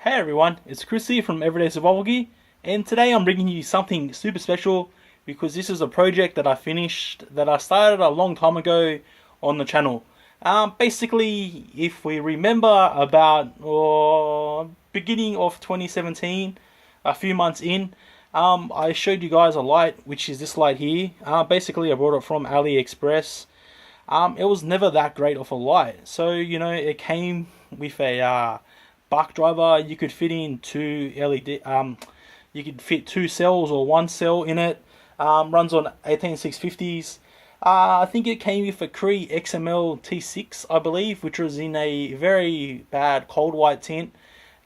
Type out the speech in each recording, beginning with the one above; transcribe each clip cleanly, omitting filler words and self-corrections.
Hey everyone, it's Chris here from Everyday Survival Gear, and today I'm bringing you something super special because this is a project that I finished that I started a long time ago on the channel. Basically, if we remember about beginning of 2017, a few months in, I showed you guys a light, which is this light here. Basically, I bought it from AliExpress. It was never that great of a light, so it came with a buck driver. You could fit in two LED. You could fit two cells or one cell in it. Runs on 18650s. I think it came with a Cree XML T6, I believe, which was in a very bad cold white tint.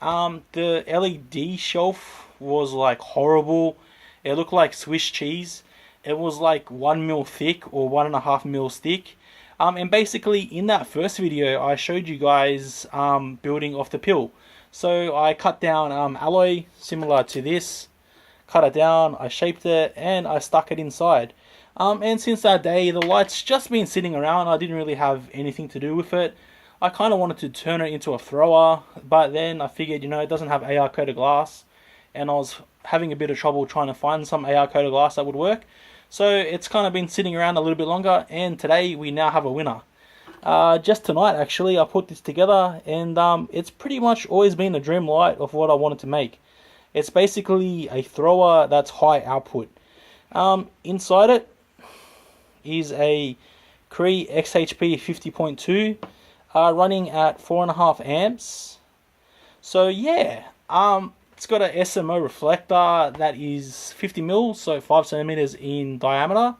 The LED shelf was like horrible. It looked like Swiss cheese. It was like 1 mil thick or 1.5 mil thick. And basically in that first video I showed you guys building off the pill. So I cut down alloy similar to this, cut it down, I shaped it, and I stuck it inside. And since that day the light's just been sitting around. I didn't really have anything to do with it. I kind of wanted to turn it into a thrower, but then I figured it doesn't have AR coated glass, and I was having a bit of trouble trying to find some AR coated glass that would work. So it's kind of been sitting around a little bit longer, and today we now have a winner. Just tonight actually I put this together, and it's pretty much always been a dream light of what I wanted to make. It's basically a thrower that's high output. Inside it is a Cree XHP 50.2 running at 4.5 amps. So yeah, it's got a SMO reflector that is 50 mils, so 5 centimeters in diameter.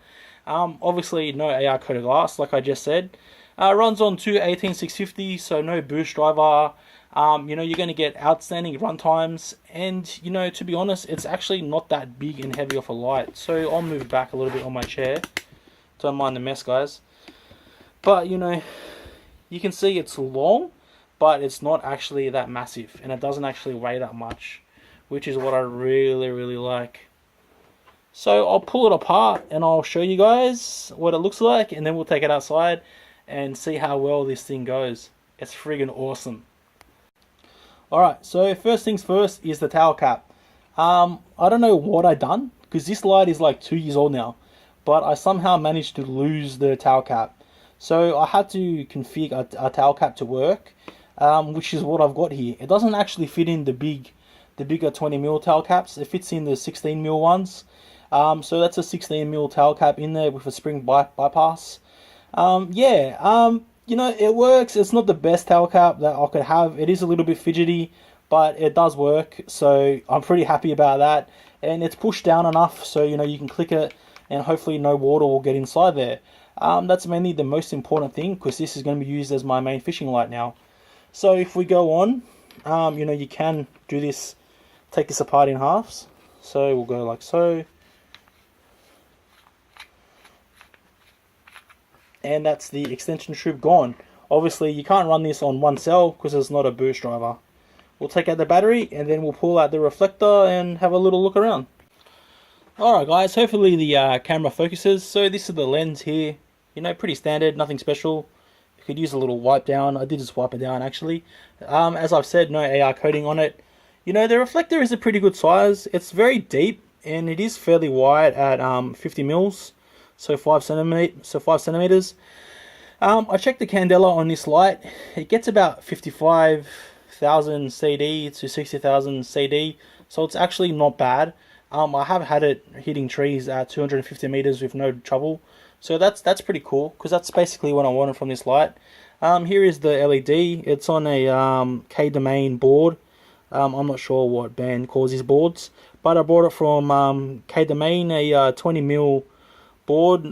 Obviously no AR coated glass, like I just said. Runs on two 18650, so no boost driver. You're going to get outstanding run times, and to be honest, it's actually not that big and heavy of a light. So I'll move back a little bit on my chair. Don't mind the mess, guys. But you can see it's long, but it's not actually that massive, and it doesn't actually weigh that much, which is what I really like. So I'll pull it apart and I'll show you guys what it looks like, and then we'll take it outside and see how well this thing goes. It's friggin' awesome. Alright, so first things first is the tail cap. I don't know what I done, because this light is like 2 years old now, but I somehow managed to lose the tail cap. So I had to configure a tail cap to work, which is what I've got here. It doesn't actually fit in the bigger 20mm tail caps. It fits in the 16mm ones. So that's a 16mm tail cap in there with a spring bypass. It works. It's not the best tail cap that I could have. It is a little bit fidgety, but it does work, so I'm pretty happy about that. And it's pushed down enough so you can click it and hopefully no water will get inside there. That's mainly the most important thing, because this is going to be used as my main fishing light now. So if we go on, you can do this, take this apart in halves. So we'll go like so. And that's the extension tube gone. Obviously you can't run this on one cell because it's not a boost driver. We'll take out the battery and then we'll pull out the reflector and have a little look around. Alright guys, hopefully the camera focuses. So this is the lens here, pretty standard, nothing special. You could use a little wipe down. I did just wipe it down actually. As I've said, no AR coating on it. The reflector is a pretty good size. It's very deep and it is fairly wide at 50 mils. So 5 centimeters. I checked the candela on this light. It gets about 55,000 CD to 60,000 CD, so it's actually not bad. I have had it hitting trees at 250 meters with no trouble, so that's pretty cool, because that's basically what I wanted from this light. Here is the LED. It's on a K-Domain board. I'm not sure what band calls these boards, but I bought it from K-Domain, a 20mm board,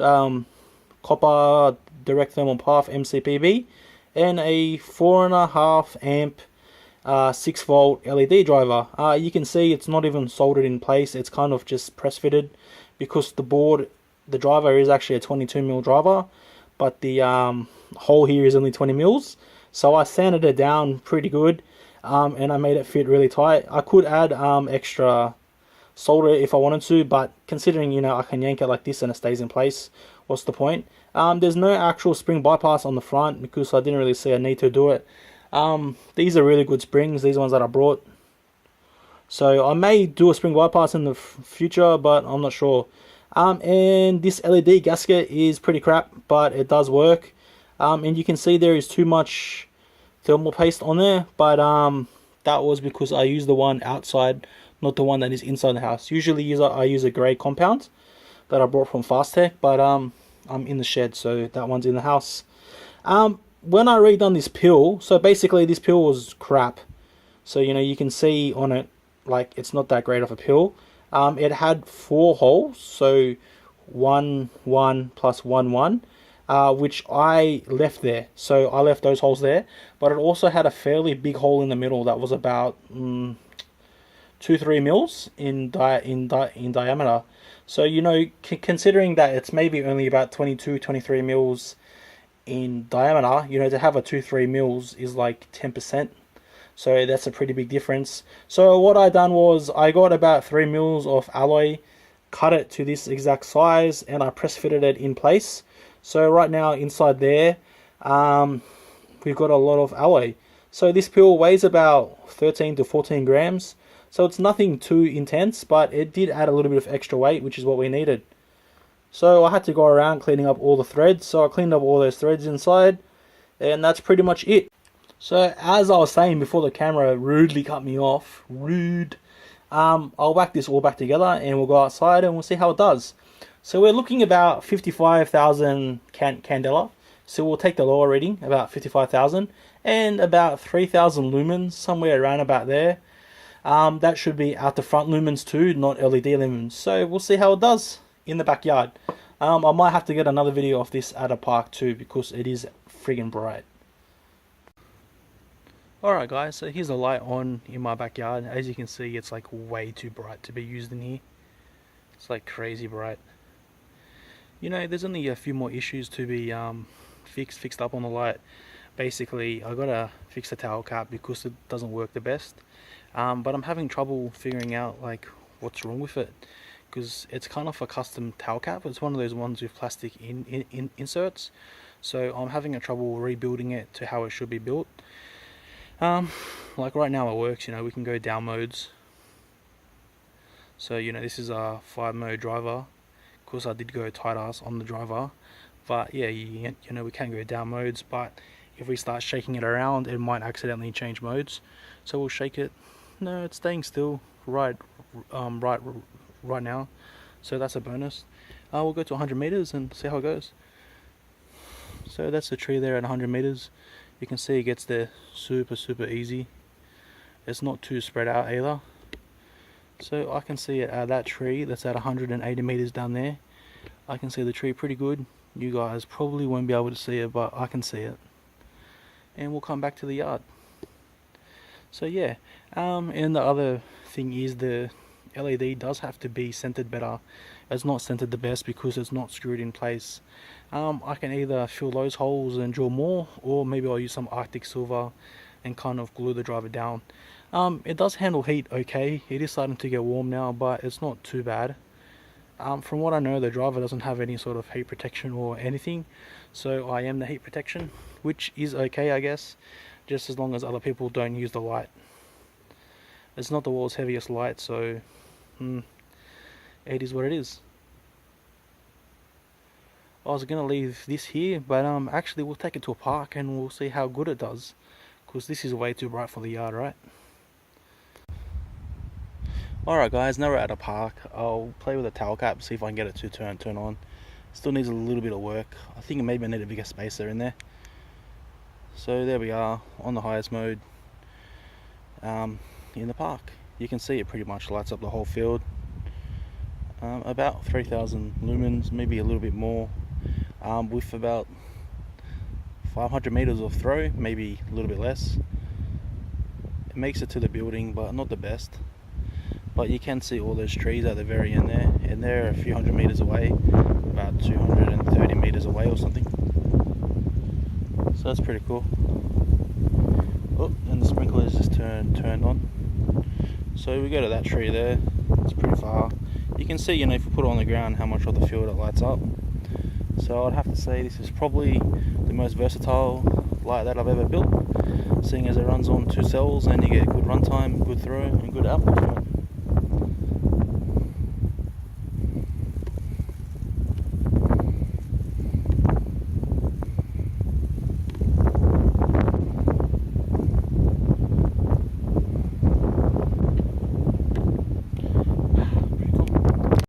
copper direct thermal path MCPB, and a 4.5 amp 6 volt LED driver. You can see it's not even soldered in place. It's kind of just press fitted, because the driver is actually a 22mm driver, but the hole here is only 20 mils. So I sanded it down pretty good, and I made it fit really tight. I could add extra solder it if I wanted to, but considering I can yank it like this and it stays in place, what's the point? There's no actual spring bypass on the front because I didn't really see a need to do it. These are really good springs, these ones that I brought. So I may do a spring bypass in the future, but I'm not sure. And this LED gasket is pretty crap, but it does work. And you can see there is too much thermal paste on there, but that was because I used the one outside, not the one that is inside the house. Usually I use a grey compound that I brought from Fastech, but I'm in the shed, so that one's in the house. When I redone this pill, so basically this pill was crap. So you can see on it, like, it's not that great of a pill. It had 4 holes, so 1, 1 plus 1, 1. Which I left there, so I left those holes there, but it also had a fairly big hole in the middle that was about 2-3 mils in diameter. So considering that it's maybe only about 22-23 mils in diameter, to have a 2-3 mils is like 10%. So that's a pretty big difference. So what I done was I got about 3 mils of alloy, cut it to this exact size, and I press fitted it in place. So right now inside there, we've got a lot of alloy. So this pill weighs about 13 to 14 grams. So it's nothing too intense, but it did add a little bit of extra weight, which is what we needed. So I had to go around cleaning up all the threads. So I cleaned up all those threads inside, and that's pretty much it. So as I was saying before the camera rudely cut me off, I'll whack this all back together and we'll go outside and we'll see how it does. So we're looking about 55,000 candela. So we'll take the lower reading, about 55,000, and about 3,000 lumens, somewhere around about there. That should be out the front lumens too, not LED lumens. So we'll see how it does in the backyard. I might have to get another video of this at a park too, because it is friggin' bright. Alright guys, so here's the light on in my backyard. As you can see, it's like way too bright to be used in here. It's like crazy bright. There's only a few more issues to be fixed up on the light. Basically, I gotta fix the towel cap because it doesn't work the best. But I'm having trouble figuring out like what's wrong with it, because it's kind of a custom towel cap. It's one of those ones with plastic inserts. So I'm having a trouble rebuilding it to how it should be built. Like right now it works. We can go down modes. So this is a 5-mode driver. Of course I did go tight ass on the driver, but yeah, we can go down modes, but if we start shaking it around it might accidentally change modes. So we'll shake it. No, it's staying still right now, so that's a bonus. We'll go to 100 meters and see how it goes. So that's the tree there at 100 meters. You can see it gets there super easy. It's not too spread out either. So I can see it at that tree that's at 180 meters down there. I can see the tree pretty good. You guys probably won't be able to see it, but I can see it. And we'll come back to the yard. So yeah, and the other thing is the LED does have to be centered better. It's not centered the best because it's not screwed in place. I can either fill those holes and draw more, or maybe I'll use some Arctic Silver and kind of glue the driver down. It does handle heat okay. It is starting to get warm now, but it's not too bad. From what I know, the driver doesn't have any sort of heat protection or anything, so I am the heat protection, which is okay I guess, just as long as other people don't use the light. It's not the world's heaviest light, so it is what it is. I was gonna leave this here, but actually we'll take it to a park and we'll see how good it does, because this is way too bright for the yard, right? Alright guys, now we're at a park. I'll play with the towel cap, see if I can get it to turn on. Still needs a little bit of work. I think maybe I need a bigger spacer in there. So there we are on the highest mode in the park. You can see it pretty much lights up the whole field. About 3,000 lumens, maybe a little bit more, with about 500 meters of throw, maybe a little bit less. It makes it to the building, but not the best. But you can see all those trees at the very end there, and they're a few hundred meters away, about 230 meters away or something. So that's pretty cool. Oh, and the sprinkler is just turned on. So we go to that tree there. It's pretty far. You can see, if you put it on the ground, how much of the field it lights up. So I'd have to say this is probably the most versatile light that I've ever built. seeing as it runs on 2 cells and you get good runtime, good throw, and good output from it.